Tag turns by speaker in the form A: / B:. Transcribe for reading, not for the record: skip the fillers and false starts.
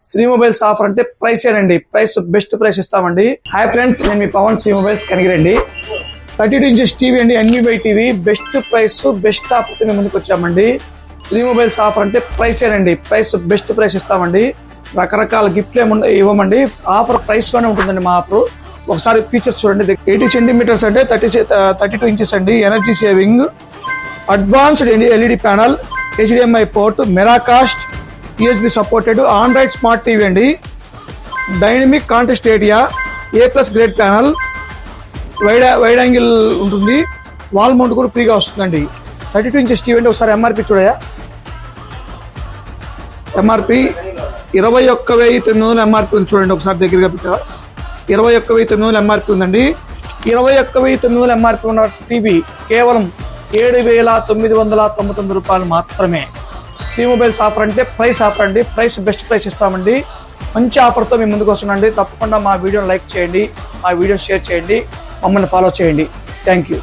A: Shri mobiles offer అంటే price ఏనండి, price best price ఇస్తామండి. హాయ్ ఫ్రెండ్స్, నేను మీ పవన్, శ్రీ మొబైల్స్ కనిగిరండి. 32 ఇంచెస్ టీవీ అండి, NVBI TV, best price best ఆఫర్తో మేము ముందుకు వచ్చామండి. శ్రీ మొబైల్స్ ఆఫర్ అంటే ప్రైస్ ఏనండి, ప్రైస్ బెస్ట్ ప్రైస్ ఇస్తామండి. రకరకాల గిఫ్ట్లు ఇవ్వమండి, ఆఫర్ ప్రైస్ లోనే ఉంటుందండి మా ఆఫర్. ఒకసారి ఫీచర్స్ చూడండి. 80 సెంటీమీటర్స్ అంటే 32 ఇంచెస్ అండి, energy saving, advanced LED panel, HDMI port, Miracast, USB supported, Android smart TV అండి, dynamic contest area, A+ grade panel, wide angle ఉంటుంది, వాల్ మౌంట్ కూడా ఫ్రీగా వస్తుందండి. 32 ఇంచెస్ టీవీ అంటే ఒకసారి MRP చూడయా. MRP 21,900 MRP ఉంది చూడండి, ఒకసారి దగ్గరగా పెట్టా. 21,900 MRP ఉందండి. 21,900 MRP ఉన్న టీవీ కేవలం 7,999 రూపాయలు మాత్రమే. శ్రీ మొబైల్స్ ఆఫర్ అంటే ప్రైస్ ఆఫర్ అండి, ప్రైస్ బెస్ట్ ప్రైస్ ఇస్తామండి. మంచి ఆఫర్తో మేము ముందుకు వస్తున్నాండి. తప్పకుండా మా వీడియోని లైక్ చేయండి, మా వీడియోని షేర్ చేయండి, మమ్మల్ని ఫాలో చేయండి. Thank you.